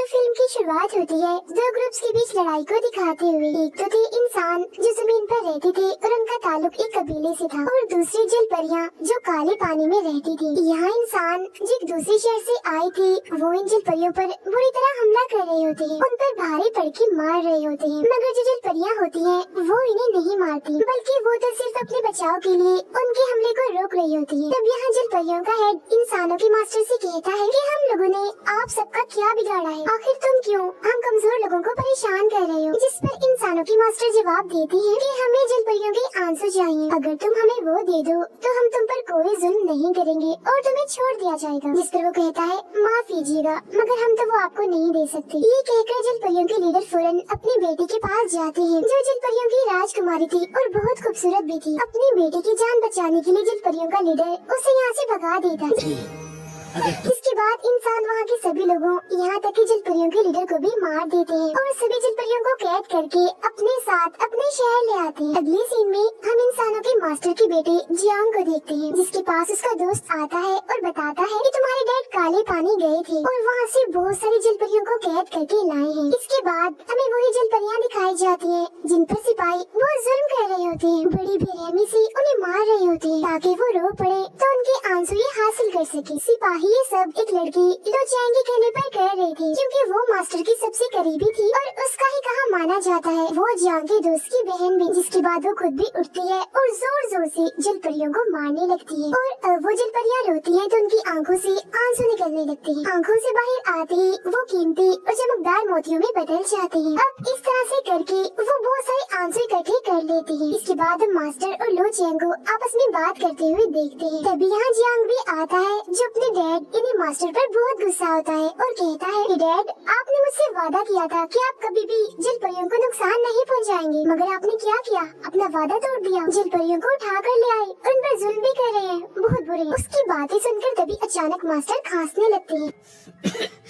Film की शुरुआत होती है दो ग्रुप्स के बीच लड़ाई को दिखाते हुए। एक तो थे इंसान जो जमीन पर रहते थे और उनका ताल्लुक एक कबीले से था, और दूसरी जल परियां जो काले पानी में रहती थी। यहाँ इंसान जो एक दूसरे शहर से आई थी, वो इन जल परियों पर बुरी तरह हमला कर रहे होते हैं, उन पर भारी पड़ के मार रहे होते हैं। मगर जो जल परियां होती हैं, वो इन्हें नहीं मारती, बल्कि वो तो सिर्फ अपने बचाव के लिए उनके हमले को रोक रही होती है। तब यहाँ जल परियों का हेड इंसानों के मास्टर से कहता है कि हम लोगों ने आप सबका क्या बिगाड़ा है, आखिर तुम क्यों हम कमजोर लोगों को परेशान कर रहे हो। जिस पर इंसानों की मास्टर जवाब देती है कि हमें जल परियों के आंसू चाहिए, अगर तुम हमें वो दे दो तो हम तुम पर कोई जुल्म नहीं करेंगे और तुम्हें छोड़ दिया जाएगा। जिस पर वो कहता है माफ कीजिएगा, मगर हम तो वो आपको नहीं दे सकते। ये कहकर जल परियों के लीडर फौरन अपनी बेटी के पास जाते हैं, जो जल परियों की राजकुमारी थी और बहुत खूबसूरत भी थी। अपनी बेटी की जान बचाने के लिए जल परियों का लीडर उसे यहाँ से भगा देता है। इसके बाद इंसान वहाँ के सभी लोगों, यहाँ तक कि जल परियों के लीडर को भी मार देते हैं और सभी जल परियों को कैद करके अपने साथ अपने शहर ले आते हैं। अगले सीन में हम इंसानों के मास्टर के बेटे जियांग को देखते हैं, जिसके पास उसका दोस्त आता है और बताता है कि तुम्हारे डैड काले पानी गए थे और वहाँ से बहुत सारी जल परियों को कैद करके लाए हैं। इसके बाद हमें वही जल परियां दिखाई जाती हैं, जिन पर सिपाही बहुत जुल्म कर रहे होते हैं, बड़ी बेरहमी से उन्हें मार रहे होते हैं ताकि वो रो पड़े तो उनके आंसू ये हासिल कर सके। सिपाही ये सब एक लड़की लो चैंग के कहने पर कर रहे थे, क्योंकि वो मास्टर की सबसे करीबी थी और उसका ही कहा माना जाता है। वो जियांग के दोस्त की बहन भी, जिसके बाद वो खुद भी उठती है और जोर जोर से जल परियों को मारने लगती है। और वो जल परियां रोती हैं तो उनकी आंखों से आंसू निकलने लगते हैं। आंखों से बाहर आते ही वो कीमती और चमकदार मोतियों में बदल जाते हैं। अब इस तरह से करके वो बहुत सारे आंसू इकट्ठे कर लेते हैं। इसके बाद हम मास्टर और लो चैंग को आपस में बात करते हुए देखते हैं। तभी यहाँ जियांग भी आता है, जो अपने डैड यानी मास्टर पर बहुत गुस्सा होता है और कहता है कि डैड, आपने मुझसे वादा किया था कि आप कभी भी जल परियों को नुकसान नहीं पहुंचाएंगे, मगर आपने क्या किया, अपना वादा तोड़ दिया। जल परियों को उठा कर ले आए और उन पर जुल्म भी कर रहे हैं, बहुत बुरे। उसकी बातें सुनकर तभी अचानक मास्टर खांसने लगते हैं।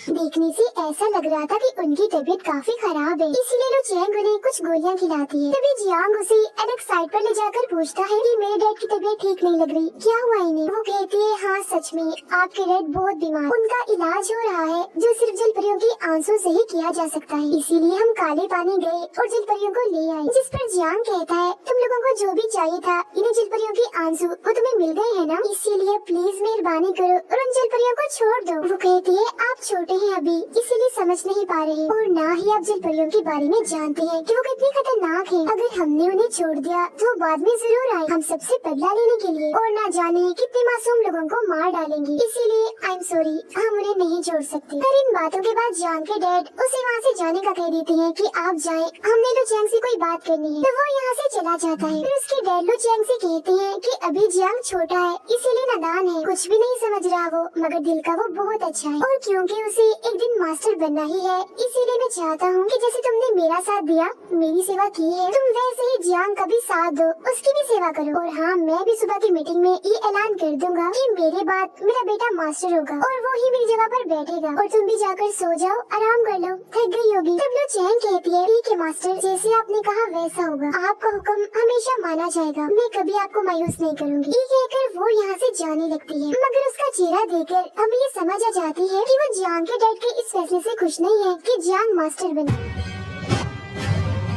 देखने से ऐसा लग रहा था कि उनकी तबीयत काफी खराब है, इसीलिए लो चैंग उन्हें कुछ गोलियां खिलाती है। तभी जियांग उसे अलग साइड पर ले जाकर पूछता है कि मेरे डैड की तबीयत ठीक नहीं लग रही, क्या हुआ इन्हें। वो कहती है हाँ सच में आपके डैड बहुत बीमार, उनका इलाज हो रहा है जो सिर्फ जल परियों के आंसू से ही किया जा सकता है, इसीलिए हम काले पानी गए और जल परियों को ले आए। जिस पर जियांग कहता है तुम लोगों को जो भी चाहिए था इन्हें जल परियों के आंसू वो तुम्हें मिल गए हैं ना, इसीलिए प्लीज मेहरबानी करो और उन जल परियों को छोड़ दो। वो कहती है आप छोटे हैं अभी, इसीलिए समझ नहीं पा रहे और न ही आप जल परियों के बारे में जानते हैं कि वो कितनी खतरनाक है। अगर हमने उन्हें छोड़ दिया तो बाद में जरूर आए हम सबसे बदला लेने के लिए और न जाने कितने मासूम लोगों को मार डालेंगे, इसीलिए आई एम सॉरी, हम उन्हें नहीं छोड़ सकते। पर इन बातों के बाद जियांग के डैड उसे वहाँ से जाने का कह देते हैं कि आप जाएं, हमने लो चैंग से कोई बात करनी है। तो वो यहाँ से चला जाता है। फिर उसके डैड लो चैंग से कहते हैं कि अभी जियांग छोटा है, इसीलिए नादान है, कुछ भी नहीं समझ रहा वो, मगर दिल का वो बहुत अच्छा है और क्योंकि उसे एक दिन मास्टर बनना ही है, इसीलिए मैं चाहता हूँ कि जैसे तुमने मेरा साथ दिया, मेरी सेवा की है, तुम वैसे ही जियांग का भी साथ दो, उसकी भी सेवा करो। और हाँ, मैं भी सुबह की मीटिंग में ये ऐलान कर दूंगा कि मेरे बाद मेरा बेटा मास्टर होगा और वो ही मेरी जगह पर बैठेगा और तुम भी जाकर सो जाओ, आराम कर लो, थक गई होगी। तब लो चैंग कहती है ठीक है मास्टर, जैसे आपने कहा वैसा होगा, आपका हुक्म हमेशा माना जाएगा, मैं कभी आपको मायूस नहीं करूँगी। ये कहकर वो यहाँ से जाने लगती है, मगर उसका चेहरा देखकर हमें ये समझ आ जाती है कि वो जियांग के डैड के इस फैसले से खुश नहीं है कि जियांग मास्टर बने।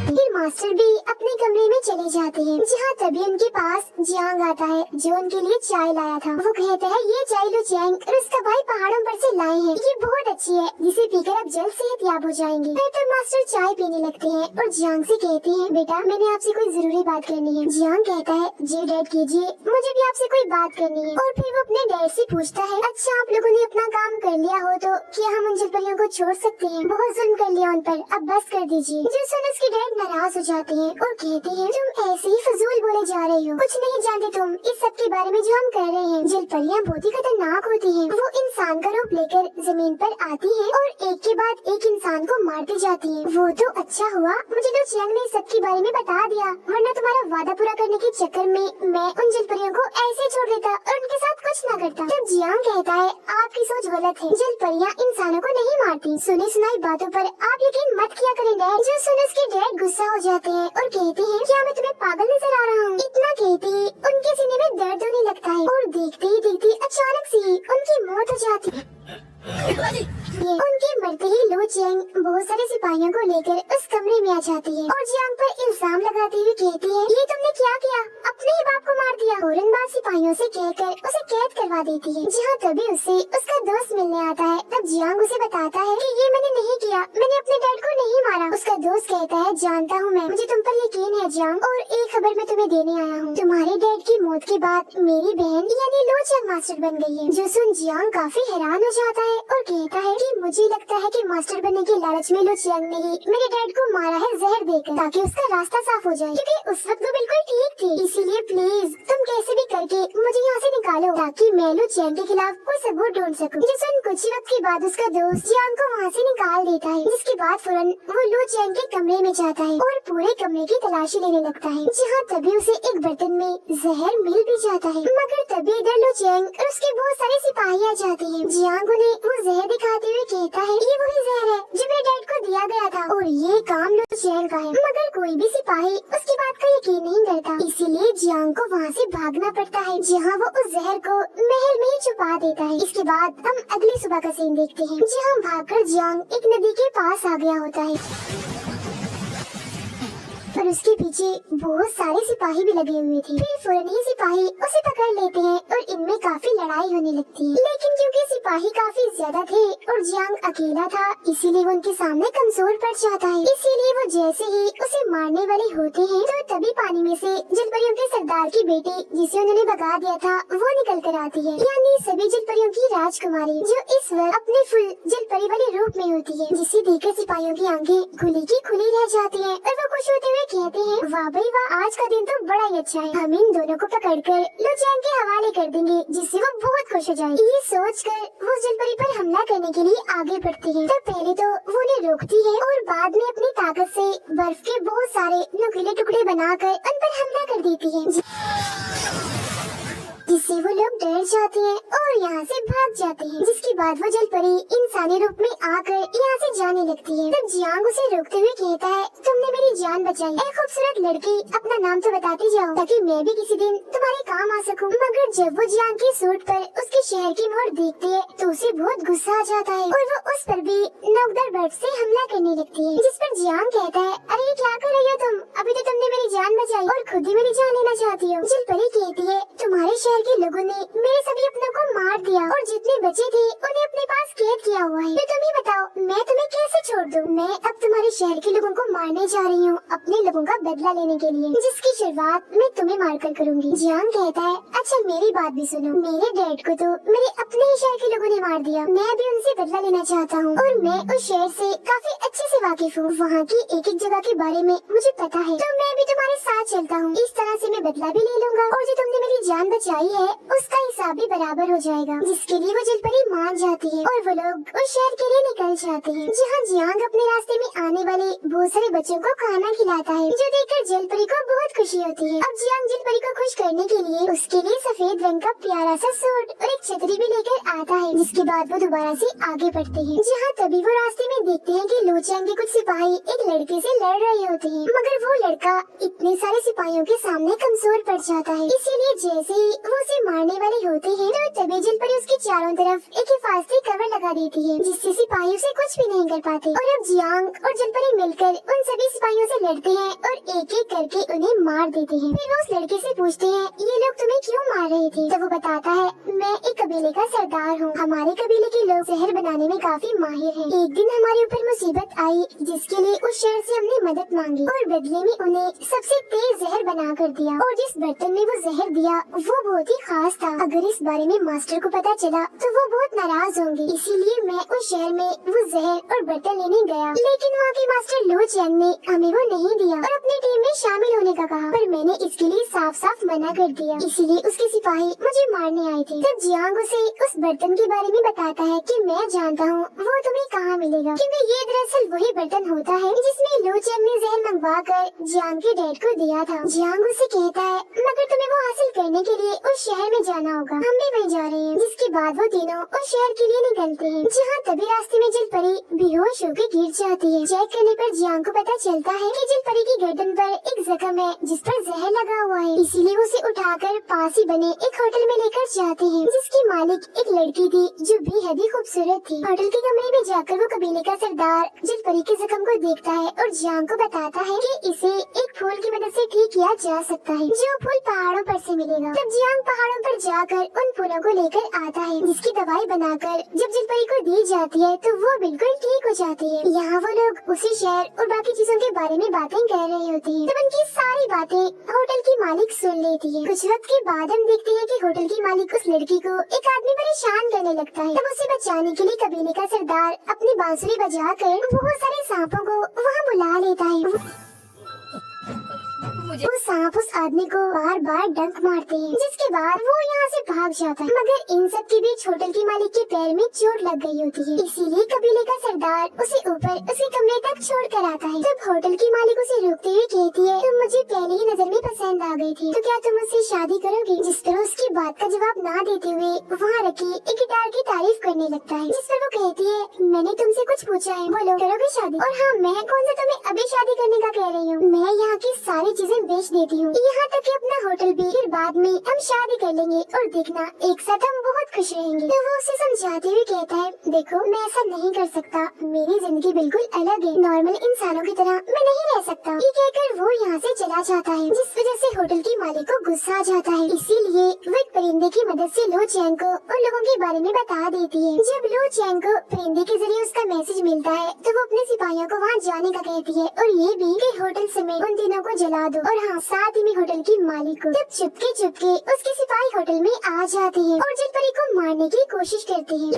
फिर मास्टर भी अपने कमरे में चले जाते हैं, जहाँ तभी उनके पास जियांग आता है जो उनके लिए चाय लाया था। वो कहते हैं ये चाय लो चैंग और उसका भाई पहाड़ों पर से लाए हैं, ये बहुत अच्छी है, जिसे पीकर आप जल्द सेहतयाब हो जाएंगे। फिर तो मास्टर चाय पीने लगते हैं और जियांग से कहते हैं बेटा मैंने आपसे कोई जरूरी बात करनी है। जियांग कहता है जी डैड कीजिए, मुझे भी आपसे कोई बात करनी है। और फिर वो अपने डैड से पूछता है अच्छा आप लोगों ने अपना काम कर लिया हो तो क्या हम उन जल परियों को छोड़ सकते हैं, बहुत जुल्म कर लिया उन पर, अब बस कर दीजिए। जो सुन उसके डैड नाराज हो जाते हैं और कहते हैं तुम ऐसे ही फजूल बोले जा रहे हो, कुछ नहीं जानते तुम इस सब के बारे में जो हम कर रहे हैं। जल परियां बहुत ही खतरनाक होती हैं, वो इंसान का रूप लेकर जमीन पर आती हैं और एक के बाद एक इंसान को मारती जाती हैं। वो तो अच्छा हुआ मुझे तो चैंग ने सब के बारे में बता दिया, वरना तुम्हारा वादा पूरा करने के चक्कर में मैं उन जल परियों को ऐसे छोड़ देता और उनके साथ कुछ न करता। तब जियांग कहता है आपकी सोच गलत है, जल परियां इंसानों को नहीं मारती, सुनी सुनाई बातों पर आप यकीन मत किया करें डैड। जो सुन उसके डैड गुस्सा हो जाते हैं और कहते हैं क्या मैं तुम्हें पागल नजर आ रहा हूँ। इतना कहते ही उनके सीने में दर्द होने लगता है और देखते ही देखते अचानक से ही उनकी मौत हो जाती है। उनके मरते ही लू चेंग बहुत सारे सिपाहियों को लेकर उस कमरे में आ जाती है और जियांग पर इल्जाम लगाती हुई कहती है, ये तुमने क्या किया, अपने ही बाप को मार दिया। फौरन बाद सिपाहियों से कहकर उसे कैद करवा देती है। जहाँ तभी उसे उसका दोस्त मिलने आता है। तब जियांग उसे बताता है कि ये मैंने नहीं किया, मैंने अपने डैड को नहीं मारा। उसका दोस्त कहता है, जानता हूँ मैं, मुझे तुम पर यकीन है जियांग, और एक खबर मैं तुम्हें देने आया हूँ। तुम्हारे डैड की मौत के बाद मेरी बहन यानी लू चेंग मास्टर बन गई है। जो सुन जियांग काफी हैरान हो जाता है और कहता है कि मुझे लगता है कि मास्टर बनने के लालच में लू चेंग ने ही मेरे डैड को मारा है जहर देकर, ताकि उसका रास्ता साफ हो जाए, क्योंकि उस वक्त वो बिल्कुल ठीक थी। इसीलिए प्लीज तुम कैसे भी करके मुझे यहाँ से निकालो, ताकि मैं लू चेंग के खिलाफ कोई सबूत ढूंढ सकूं। जो सुन कुछ ही वक्त के बाद उसका दोस्त जियांग को वहाँ से निकाल देता है, जिसके बाद फौरन वो लू चेंग के कमरे में जाता है और पूरे कमरे की तलाशी लेने लगता है। जहाँ तभी उसे एक बर्तन में जहर मिल भी जाता है, मगर तभी इधर लू चेंग और उसके बहुत सारे सिपाही आ जाते हैं। जियांग उन्हें वो जहर दिखाते हुए कहता है, ये वही जहर है जो मेरे डैड को दिया गया था और ये काम लू चेंग का है। मगर कोई भी सिपाही उसकी बात का यकीन नहीं करता, इसीलिए जियांग को वहाँ से भागना पड़ता है, जहाँ वो उस जहर को महल में ही छुपा देता है। इसके बाद हम अगली सुबह का सीन देखते हैं, जहाँ भागकर जियांग एक नदी के पास आ गया होता है और उसके पीछे बहुत सारे सिपाही भी लगे हुए थे। फिर फौरन ही सिपाही उसे पकड़ लेते हैं और इनमें काफी लड़ाई होने लगती है। लेकिन क्योंकि सिपाही काफी ज्यादा थे और जियांग अकेला था, इसीलिए वो उनके सामने कमजोर पड़ जाता है। इसीलिए वो जैसे ही उसे मारने वाले होते हैं तो तभी पानी में से जलपरियों के सरदार की बेटी, जिसे उन्होंने भगा दिया था, वो निकल कर आती है, यानी सभी जलपरियों की राजकुमारी, जो इस वक्त अपने फुल जलपरी वाले रूप में होती है, जिसे देखकर सिपाहियों की आंखें खुली की खुली रह जाती है और वो खुश होते हुए कहते हैं, वाह भाई वाह, आज का दिन तो बड़ा ही अच्छा है, हम इन दोनों को पकड़कर लू चेंग के हवाले कर देंगे, जिससे वो बहुत खुश हो जाएगी। ये सोचकर वो जलपरी पर हमला करने के लिए आगे बढ़ती है। तो पहले तो वो उन्हें रोकती है और बाद में अपनी ताकत से बर्फ के बहुत सारे नुकीले टुकड़े बनाकर उन पर हमला कर देती है, जिससे वो लोग डर जाते हैं और यहाँ से भाग जाते हैं। जिसके बाद वो जलपरी इंसानी रूप में आकर यहाँ से जाने लगती है। तब जियांग उसे रोकते हुए कहता है, तुमने मेरी जान बचाई, ऐ खूबसूरत लड़की, अपना नाम तो बताती जाओ ताकि मैं भी किसी दिन तुम्हारे काम आ सकूं। मगर जब वो जियांग की सूट पर उसके शहर की मोहर देखती है तो उसे बहुत गुस्सा आ जाता है और वो उस पर भी नोकदार बर्फ से हमला करने लगती है, जिस पर जियांग कहता है, अरे ये क्या कर रही हो तुम, अभी तो तुमने मेरी जान बचाई और खुद ही मेरी जान लेना चाहती हो। जलपरी कहती है, तुम्हारे शहर के लोगों ने मेरे सभी अपनों को मार दिया और जितने बचे थे उन्हें अपने पास कैद किया हुआ है, तो तुम ही बताओ मैं तुम्हें कैसे छोड़ दूं? मैं अब तुम्हारे शहर के लोगों को मारने जा रही हूँ अपने लोगों का बदला लेने के लिए, जिसकी शुरुआत मैं तुम्हें मारकर करूंगी। जियांग कहता है, अच्छा मेरी बात भी सुनो, मेरे डैड को तो मेरे अपने ही शहर के लोगों ने मार दिया, मैं भी उनसे बदला लेना चाहता हूँ और मैं उस शहर से काफी अच्छे से वाकिफ हूँ, वहाँ की एक एक जगह के बारे में मुझे पता है, तो मैं भी तुम्हारे साथ चलता हूँ, इस तरह से मैं बदला भी ले लूंगा और जो तुमने मेरी जान बचाई है उसका हिसाब भी बराबर हो जाएगा। जिसके लिए वो जलपरी मान जाती है और वो लोग उस शहर के लिए निकल जाते हैं, जहाँ जियांग अपने रास्ते में आने वाले बहुत सारे बच्चों को खाना खिलाता है, जो देखकर जलपरी को बहुत खुशी होती है। अब जियांग जलपरी को खुश करने के लिए उसके लिए सफेद रंग का प्यारा सा सूट और एक छतरी भी लेकर आता है, जिसके बाद वो दोबारा से आगे बढ़ते हैं, जहाँ तभी वो रास्ते में देखते हैं कि लू चेंग के कुछ सिपाही एक लड़के से लड़ रहे होते हैं, मगर वो लड़का इतने सारे सिपाहियों के सामने कमजोर पड़ जाता है, इसीलिए जैसे ही वो उसे मारने वाले होते हैं तो तभी जलपरी उसके चारों तरफ एक हिफाजती कवर लगा देती है, जिससे सिपाही उसे कुछ भी नहीं कर पाते। और अब जियांग और जलपरी मिलकर उन सभी सिपाहियों से लड़ते हैं और एक एक करके उन्हें मार देते हैं। फिर वो उस लड़के से पूछते हैं, ये लोग तुम्हें क्यों मार रहे थे? तो वो बताता है, मैं एक कबीले का सरदार हूँ, हमारे कबीले के लोग जहर बनाने में काफी माहिर हैं। एक दिन हमारे ऊपर मुसीबत आई, जिसके लिए उस शहर से हमने मदद मांगी और बदले में उन्हें सबसे तेज जहर बना कर दिया, और जिस बर्तन में वो जहर दिया वो बहुत ही खास था। अगर इस बारे में मास्टर को पता चला तो वो बहुत नाराज होंगे, इसीलिए मैं उस शहर में वो जहर और बर्तन लेने गया, लेकिन वहाँ के मास्टर लू चेंग ने हमें वो नहीं दिया और अपनी टीम में शामिल होने का कहा, पर मैंने इसके लिए साफ साफ मना कर दिया, इसीलिए उसके सिपाही मुझे मारने आए थे। तब जियांग उसे उस बर्तन के बारे में बताता है कि मैं जानता हूँ वो तुम्हें कहाँ मिलेगा, क्योंकि ये दरअसल वही बर्तन होता है जिसमें लो चेंग ने जहर मंगवा कर जियांग के डैड को दिया था। जियांग उसे कहता है मगर तुम्हें वो हासिल करने के लिए उस शहर में जाना होगा, हम भी वहीं जा रहे हैं। जिसके बाद वो तीनों उस शहर के लिए निकलते हैं, जहाँ तभी रास्ते में जल परी बेहोश होकर गिर जाती है। चेक करने पर जियांग को पता चलता है कि जल परी की गर्दन पर एक जख्म है जिस पर जहर लगा हुआ है, इसीलिए वो उसे उठाकर पास ही बने एक होटल में लेकर जाते हैं, जिसकी मालिक एक लड़की थी जो बेहद ही खूबसूरत थी। होटल के कमरे में जाकर वो कबीले का सरदार जल परी के जख्म को देखता है और जियांग को बताता है कि इसे एक फूल की मदद से ठीक किया जा सकता है, जो फूल पहाड़ों पर से मिलेगा। तब जियांग पहाड़ों पर जाकर उन फूलों को लेकर आता है, जिसकी दवाई बनाकर जब जल परी को दी जाती है तो वो बिल्कुल ठीक हो जाती है। यहाँ वो लोग उसी शहर और बाकी चीजों के बारे में बातें कर रहे होते हैं। तब उनकी सारी बातें होटल की मालिक सुन लेती है। कुछ वक्त के बाद हम देखते हैं कि होटल की मालिक उस लड़की को एक आदमी परेशान करने लगता है। तब उसे बचाने के लिए कबीले का सरदार अपनी बांसुरी बजाकर बहुत सारे सांपों को वहाँ बुला लेता है। वो सांप उस आदमी को बार बार डंक मारते हैं, जिसके बाद वो यहाँ से भाग जाता है। मगर इन सब के बीच होटल की मालिक के पैर में चोट लग गई होती है, इसीलिए कबीले का सरदार उसे ऊपर उसके कमरे तक छोड़ कर आता है। तब होटल की मालिक उसे रोकते हुए कहती है तुम मुझे पहले ही नजर में पसंद आ गई थी, तो क्या तुम मुझसे शादी करोगी? जिस पर उसकी बात का जवाब ना देते हुए वहाँ रखी एक गिटार की तारीफ करने लगता है, जिस पर वो कहती है मैंने तुमसे कुछ पूछा है, बोलो करोगे शादी? और हाँ, मैं कौन सा तुम्हें अभी शादी करने का कह रही हूँ, मैं यहाँ की सारी चीजें बेच देती हूँ, यहाँ तक कि अपना होटल भी। फिर बाद में हम शादी कर लेंगे और देखना एक साथ हम बहुत खुश रहेंगे। तो वो उसे समझाते हुए कहता है देखो मैं ऐसा नहीं कर सकता, मेरी जिंदगी बिल्कुल अलग है, नॉर्मल इंसानों की तरह मैं नहीं रह सकता। ये कहकर वो यहाँ से चला जाता है, जिस वजह से होटल की मालिक को गुस्सा आ जाता है। इसीलिए वो एक परिंदे की मदद से लो चैंग को उन लोगों के बारे में बता देती है। जब लो चैंग को परिंदे के जरिए उसका मैसेज मिलता है तो वो अपने सिपाहियों को वहाँ जाने का कहती है और ये भी कि होटल समेत उन तीनों को जला दो। और हाँ, साथ ही में होटल की मालिक को। तब चुपके चुपके उसके सिपाही होटल में आ जाते हैं और जल परी को मारने की कोशिश करते हैं,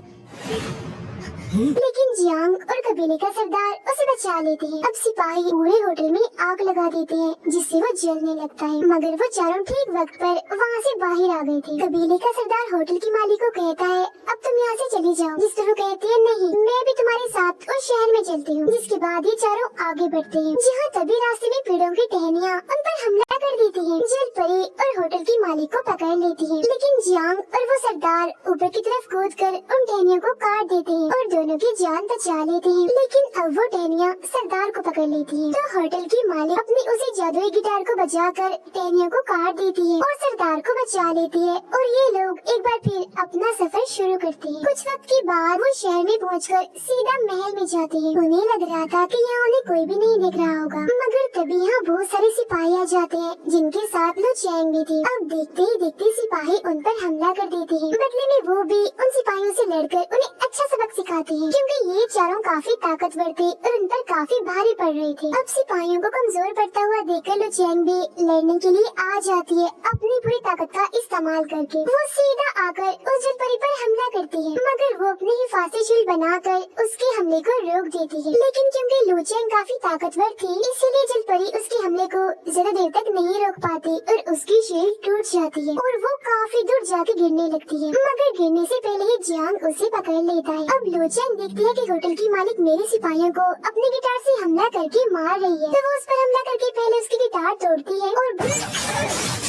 लेकिन जियांग और कबीले का सरदार उसे बचा लेते हैं। अब सिपाही पूरे होटल में आग लगा देते हैं, जिससे वो जलने लगता है। मगर वो चारों ठीक वक्त पर वहाँ से बाहर आ गए थे। कबीले का सरदार होटल की मालिक को कहता है अब तुम यहाँ से चली जाओ, जिस पर वो कहती है नहीं, मैं भी तुम्हारे साथ उस शहर में चलती हूँ। जिसके बाद ये चारों आगे बढ़ते हैं, जहाँ तभी रास्ते में पेड़ों की टहनियाँ उन पर हमला कर देती है। जल परी और होटल की मालिक को पकड़ लेती है, लेकिन जियांग और वो सरदार ऊपर की तरफ कूद कर उन टहनियों को काट देते हैं और दोनों की जान बचा लेते हैं। लेकिन अब वो टहनियाँ सरदार को पकड़ लेती है, तो होटल की मालिक अपनी उसी जादुई गिटार को बजाकर टहनियों को काट देती है और सरदार को बचा लेती है। और ये लोग एक बार फिर अपना सफर शुरू करते हैं। कुछ वक्त के बाद वो शहर में पहुंचकर सीधा महल में जाते हैं। उन्हें लग रहा था कि यहाँ उन्हें कोई भी नहीं देख रहा होगा, मगर तभी यहाँ बहुत सारे सिपाही आ जाते हैं, जिनके साथ लो चैंग भी थी। अब देखते ही देखते सिपाही उन पर हमला कर देते हैं। बदले में वो भी उन सिपाहियों से लड़कर उन्हें अच्छा सबक सिखाते हैं, क्योंकि ये चारों काफी ताकतवर थे और उन पर काफी भारी पड़ रहे थे। अब सिपाहियों को कमजोर पड़ता हुआ देखकर लो चैंग भी लड़ने के लिए आ जाती है। अपनी पूरी ताकत का इस्तेमाल करके वो सीधा आकर उस जल परी पर हमला करती है, मगर वो अपनी हिफाजती शील्ड बनाकर उसके हमले को रोक देती है। लेकिन क्योंकि लो चैंग काफी ताकतवर थी, इसीलिए जल परी उसके हमले को ज्यादा देर तक नहीं रोक पाती और उसकी शील्ड टूट जाती है और वो काफी दूर जाके गिरने लगती है। मगर गिरने से पहले ही जियांग उसे पकड़ लेता है। अब लो चैंग देखती है कि होटल की मालिक मेरे सिपाहियों को अपनी गिटार से हमला करके मार रही है, तो वो उस पर हमला करके पहले उसकी गिटार तोड़ती है और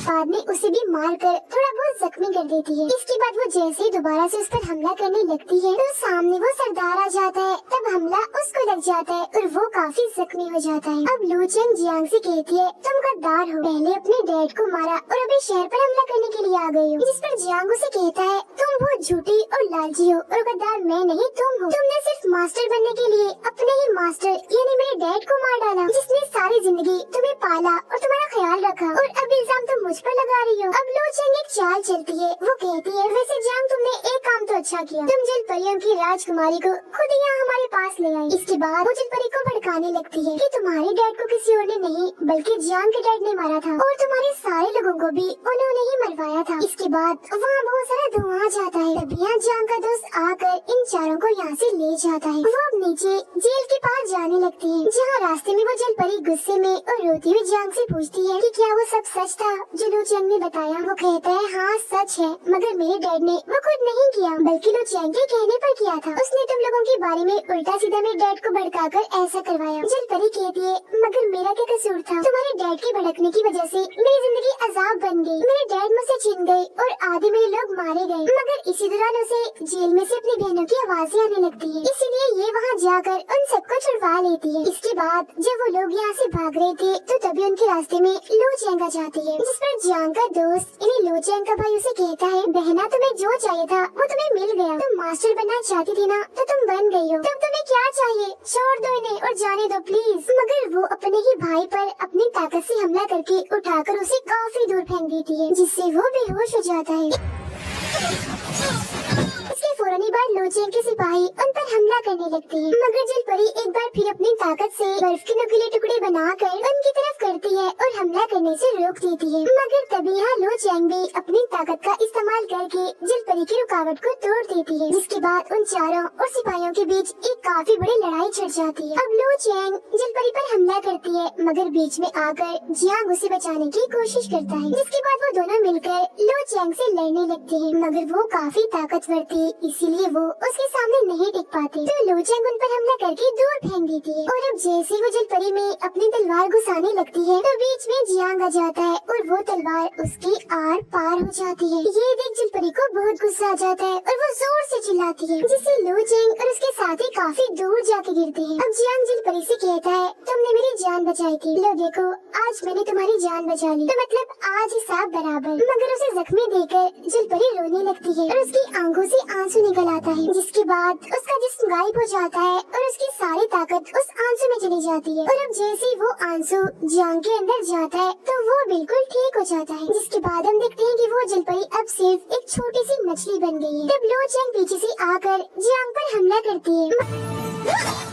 बाद में उसे भी मारकर थोड़ा बहुत जख्मी कर देती है। इसके बाद वो जैसे ही दोबारा से उस पर हमला करने लगती है, तो सामने वो सरदार आ जाता है। तब हमला उसको लग जाता है और वो काफी जख्मी हो जाता है। अब लो चैंग जियांग से कहती है तुम गद्दार हो, पहले अपने डैड को मारा और अभी शहर पर हमला करने के लिए आ गई हो। जिस पर जियांग उसे कहता है तुम बहुत झूठी और लालची हो और गद्दार मैं नहीं तुम हो। तुमने सिर्फ मास्टर बनने के लिए अपने ही मास्टर यानी मेरे डैड को मार डाला, जिसने सारी जिंदगी तुम्हें पाला और तुम्हारा ख्याल रखा, और अब इल्जाम तुम मुझ पर लगा रही हो। अब लो चैंग एक चाल चलती है। वो कहती है वैसे जियांग तुमने एक काम तो अच्छा किया, तुम जल परियों की राजकुमारी को खुद यहाँ हमारे पास ले आई। इसके बाद वो जल परी को भड़काने लगती है कि तुम्हारे डैड को किसी और ने नहीं बल्कि जियांग के डैड ने मारा था और तुम्हारे सारे लोगों को भी उन्होंने ही मरवाया था। इसके बाद वहाँ बहुत सारा धुआं आ जाता है। तभी यहाँ जियांग का दोस्त आकर इन चारों को यहाँ से ले जाता है। वो अब नीचे जेल के पास जाने लगती है, जहाँ रास्ते में वो जल परी गुस्से में और रोती हुई जियांग से पूछती है कि क्या वो सब सच था जो लो चैंग ने बताया। वो कहता है हाँ सच है, मगर मेरे डैड ने वो खुद नहीं किया बल्कि लो चैंग के कहने पर किया था। उसने तुम लोगों के बारे में उल्टा सीधा मेरे डैड को भड़काकर ऐसा करवाया। जल परी कहती है, मगर मेरा क्या कसूर था? तुम्हारे डैड के भड़कने की वजह से मेरी जिंदगी अजाब बन गई। मेरे डैड मुझसे छिन गए और आधे मेरे लोग मारे गए, मगर इसी दौरान उसे जेल में से अपनी बहनों की आवाजें आने लगती है, इसीलिए ये वहाँ जाकर उन सबको छुड़वा लेती है। इसके बाद जब वो लोग यहाँ से भाग रहे थे तो तभी उनके रास्ते में लो चैंग आ जाती है, जिस पर जियांग का दोस्त यानी लो चैंग का भाई उसे कहता है, बहना तुम्हें जो चाहिए था वो तुम्हें मिल गया। तुम मास्टर बनना चाहती थी ना, तो तुम बन गई हो। तब तुम्हें क्या चाहिए? छोड़ दो इन्हें और जाने दो प्लीज। मगर वो अपने ही भाई पर अपनी ताकत से हमला करके उठाकर उसे काफी दूर फेंक देती है, जिससे वो बेहोश हो जाता है। इसके फौरन ही बाद लो चैंग के सिपाही उन पर हमला करने लगते हैं, मगर जल परी एक बार फिर अपनी ताकत से बर्फ के नुकीले टुकड़े बनाकर उनकी तरफ करती है और हमला करने से रोक देती है। मगर तभी यहाँ लो चैंग भी अपनी ताकत का इस्तेमाल करके जल परी की रुकावट को तोड़ देती है, जिसके बाद उन चारों और सिपाहियों के बीच एक काफी बड़ी लड़ाई छिड़ जाती है। अब लो चैंग जल परी पर हमला करती है, मगर बीच में आकर जियांग उसे बचाने की कोशिश करता है, जिसके बाद वो दोनों मिलकर लो चैंग से लड़ने लगते हैं, मगर वो काफी ताकतवर थी, इसीलिए वो उसके सामने नहीं टिक पाते। तो लो चैंग उन पर हमला करके दूर फेंक देती है और अब जैसे वो जल परी में अपनी तलवार घुसाने लगती है तो बीच में जियांग आ जाता है और वो तलवार उसके आर पार हो जाती है। ये देख जल परी को बहुत गुस्सा आ जाता है और वो जोर से चिल्लाती है, जिससे लो चैंग और उसके साथी काफी दूर जाके गिरते हैं। अब जियांग जल परी से कहता है, तुमने मेरी जान बचाई थी, लो देखो आज मैंने तुम्हारी जान बचा ली, तो मतलब आज हिसाब बराबर। मगर उसे जख्मी देकर जल परी रोने लगती है और उसकी आंखों से आंसू निकल आता है, जिसके बाद उसका जिस्म गायब हो जाता है और उसकी सारी ताकत उस आंसू में चली जाती है। और अब जैसे ही वो आंसू जियांग के अंदर जाता है तो वो बिल्कुल ठीक हो जाता है, जिसके बाद हम देखते हैं कि वो जल परी अब सिर्फ एक छोटी सी मछली बन गई है। तब लो चैंग पीछे से आकर जियांग पर हमला करती है,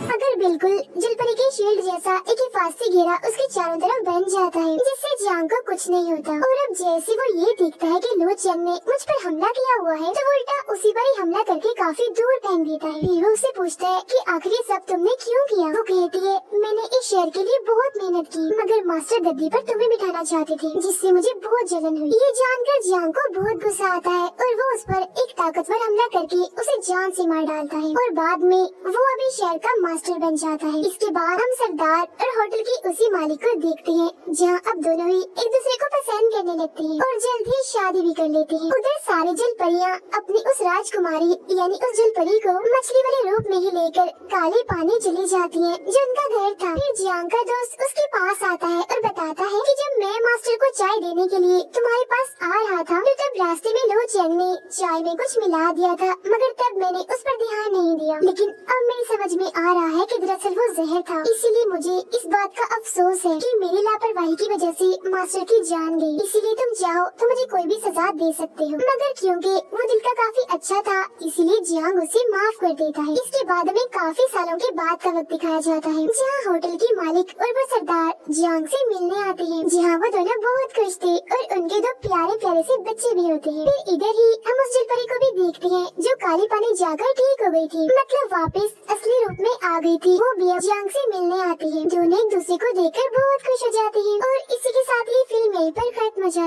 मगर बिल्कुल जल परी के शील्ड जैसा एक हिफाजती घेरा उसके चारों तरफ बन जाता है, जिससे जियांग को कुछ नहीं होता। और अब जैसे वो ये देखता है कि लो चैंग ने मुझ पर हमला किया हुआ है तो वो उल्टा उसी पर ही हमला करके काफी दूर फेंक देता है। फिर वो उससे पूछता है कि आखिर ये सब तुमने क्यों किया? वो कहती है, मैंने इस शहर के लिए बहुत मेहनत की, मगर मास्टर गद्दी पर तुम्हें बिठाना चाहते थे, जिससे मुझे बहुत जलन हुई। ये जानकर जियांग को बहुत गुस्सा आता है और वो उस पर एक ताकतवर हमला करके उसे जान से मार डालता है और बाद में वो अभी शहर का मास्टर बन जाता है। इसके बाद हम सरदार और होटल की उसी मालिक को देखते हैं, जहाँ अब दोनों ही एक दूसरे को पसंद करने लगते हैं और जल्द ही शादी भी कर लेते हैं। उधर सारी जल परियाँ अपनी उस राजकुमारी यानी उस जल परी को मछली वाले रूप में ही लेकर काले पानी चली जाती हैं, जो उनका घर था। फिर जियांग का दोस्त उसके पास आता है और बताता है कि जब मैं मास्टर को चाय देने के लिए तुम्हारे पास आ रहा था तो तब रास्ते में लो चैंग ने चाय में कुछ मिला दिया था, मगर तब मैंने उस पर ध्यान नहीं दिया। लेकिन अब मेरी समझ में आ रहा है कि दरअसल वो जहर था, इसीलिए मुझे इस बात का अफसोस है कि मेरी लापरवाही की वजह से मास्टर की जान गई। इसीलिए तुम चाहो तो मुझे कोई भी सजा दे सकते हो। मगर क्योंकि वो दिल का काफी अच्छा था, इसीलिए जियांग उसे माफ कर देता है। इसके बाद हमें काफी सालों के बाद का वक्त दिखाया जाता है, जहाँ होटल की मालिक और वो सरदार जियांग से मिलने आते हैं, जहाँ वो दोनों बहुत खुश थे और उनके दो प्यारे प्यारे से बच्चे भी होते हैं। फिर इधर ही हम उस जल परी को भी देखते हैं जो काले पानी जाकर ठीक हो गई थी, मतलब वापस असली रूप में आ गई थी। वो भी अब जियांग से मिलने आती है, दोनों एक दूसरे को देखकर बहुत खुश हो जाते हैं और इसी के साथ ही फिल्म यहीं पर खत्म हो जाती है।